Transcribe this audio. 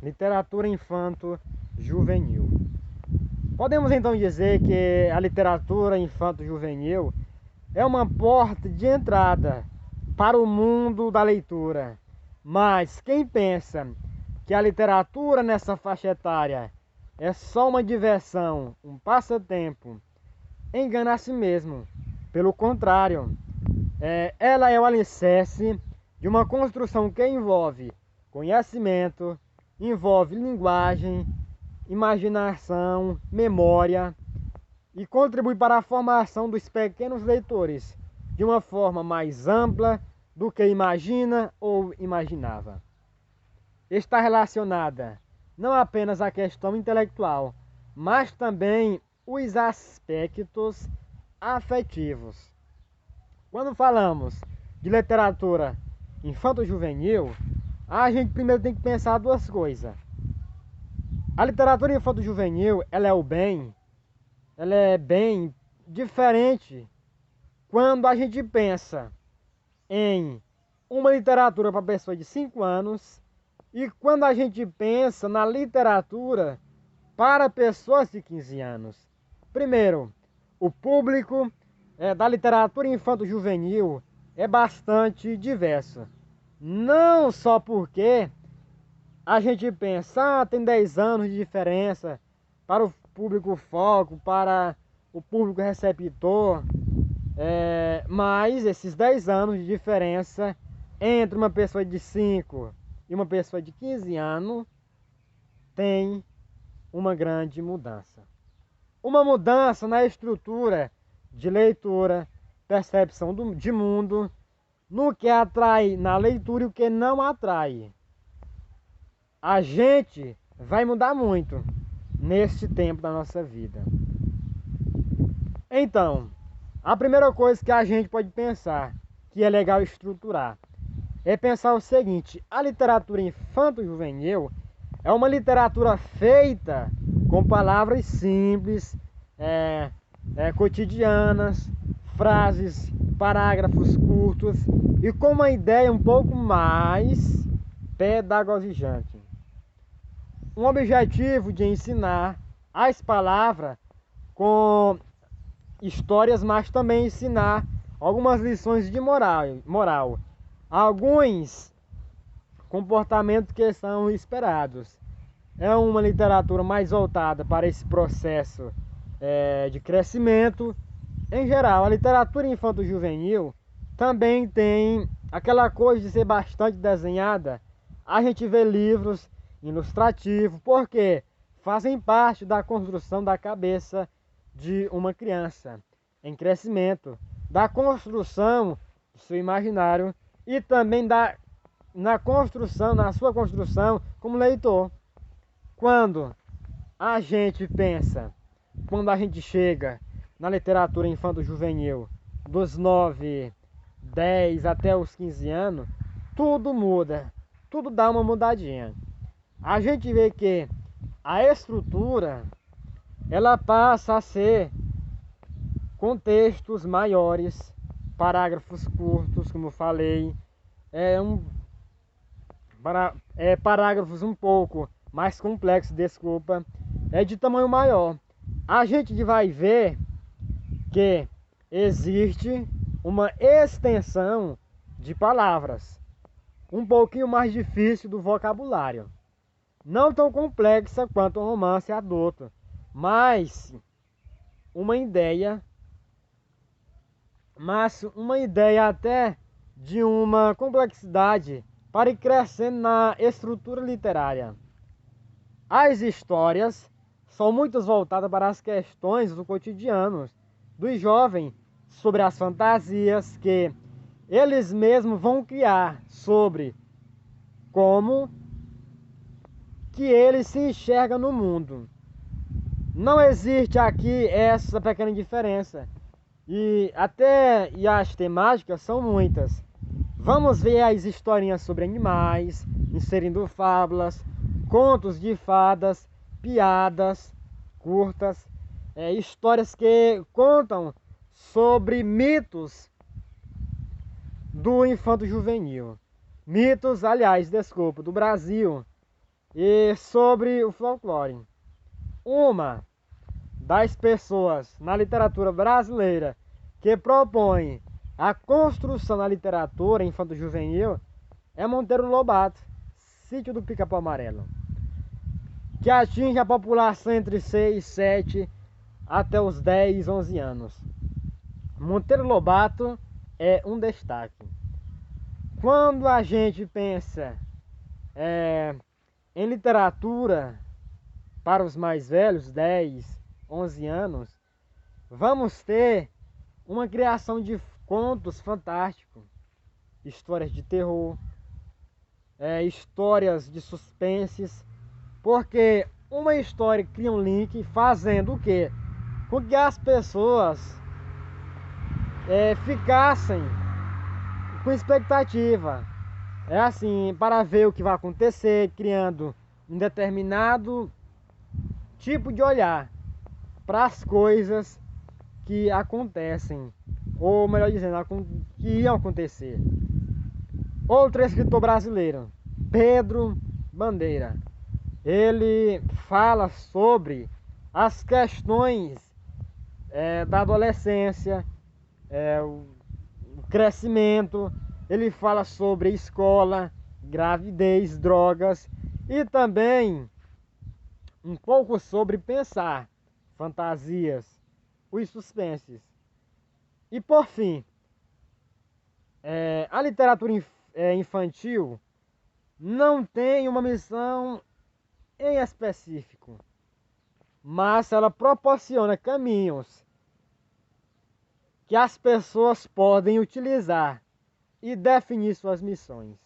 Literatura infanto-juvenil. Podemos então dizer que a literatura infanto-juvenil é uma porta de entrada para o mundo da leitura. Mas quem pensa que a literatura nessa faixa etária é só uma diversão, um passatempo, engana a si mesmo. Pelo contrário, ela é o alicerce de uma construção que envolve conhecimento, envolve linguagem, imaginação, memória e contribui para a formação dos pequenos leitores de uma forma mais ampla do que imagina ou imaginava. Está relacionada não apenas à questão intelectual, mas também os aspectos afetivos. Quando falamos de literatura infanto-juvenil, a gente primeiro tem que pensar duas coisas. A literatura infanto-juvenil, ela é bem diferente quando a gente pensa em uma literatura para pessoas de 5 anos e quando a gente pensa na literatura para pessoas de 15 anos. Primeiro, o público da literatura infanto-juvenil é bastante diverso. Não só porque a gente pensa, tem 10 anos de diferença para o público foco, para o público receptor, mas esses 10 anos de diferença entre uma pessoa de 5 e uma pessoa de 15 anos tem uma grande mudança. Uma mudança na estrutura de leitura, percepção de mundo, no que atrai na leitura e o que não atrai. A gente vai mudar muito neste tempo da nossa vida. Então, a primeira coisa que a gente pode pensar, que é legal estruturar, é pensar o seguinte: a literatura infanto-juvenil é uma literatura feita com palavras simples, cotidianas, frases, parágrafos curtos e com uma ideia um pouco mais pedagogizante. Um objetivo de ensinar as palavras com histórias, mas também ensinar algumas lições de moral, alguns comportamentos que são esperados. É uma literatura mais voltada para esse processo de crescimento. Em geral, a literatura infanto-juvenil também tem aquela coisa de ser bastante desenhada. A gente vê livros ilustrativos, porque fazem parte da construção da cabeça de uma criança em crescimento, da construção do seu imaginário e também na sua construção como leitor. Quando a gente pensa, quando a gente chega na literatura infanto-juvenil dos 9, 10 até os 15 anos, tudo muda, tudo dá uma mudadinha. A gente vê que a estrutura ela passa a ser contextos maiores, parágrafos curtos, como eu falei, parágrafos um pouco mais complexos, desculpa, de tamanho maior. A gente vai ver que existe uma extensão de palavras, um pouquinho mais difícil do vocabulário. Não tão complexa quanto um romance adulto, mas uma ideia até de uma complexidade para ir crescendo na estrutura literária. As histórias são muito voltadas para as questões do cotidiano dos jovens, sobre as fantasias que eles mesmos vão criar sobre como que eles se enxergam no mundo. Não existe aqui essa pequena diferença. E as temáticas são muitas. Vamos ver as historinhas sobre animais, inserindo fábulas, contos de fadas, piadas curtas, histórias que contam sobre mitos do infanto-juvenil. Mitos, aliás, desculpa, do Brasil. e sobre o folclore. Uma das pessoas na literatura brasileira que propõe a construção da literatura infanto-juvenil é Monteiro Lobato, Sítio do Pica-Pau Amarelo, que atinge a população entre 6, 7 até os 10, 11 anos. Monteiro Lobato é um destaque. Quando a gente pensa em literatura para os mais velhos, 10, 11 anos, vamos ter uma criação de contos fantásticos, histórias de terror, histórias de suspenses, porque uma história cria um link fazendo o quê? Com que as pessoas ficassem com expectativa, assim, para ver o que vai acontecer, criando um determinado tipo de olhar para as coisas que acontecem, ou melhor dizendo, que iam acontecer. Outro escritor brasileiro, Pedro Bandeira, ele fala sobre as questões da adolescência, o crescimento. Ele fala sobre escola, gravidez, drogas e também um pouco sobre pensar, fantasias, os suspenses. E por fim, a literatura infantil não tem uma missão em específico, mas ela proporciona caminhos que as pessoas podem utilizar e definir suas missões.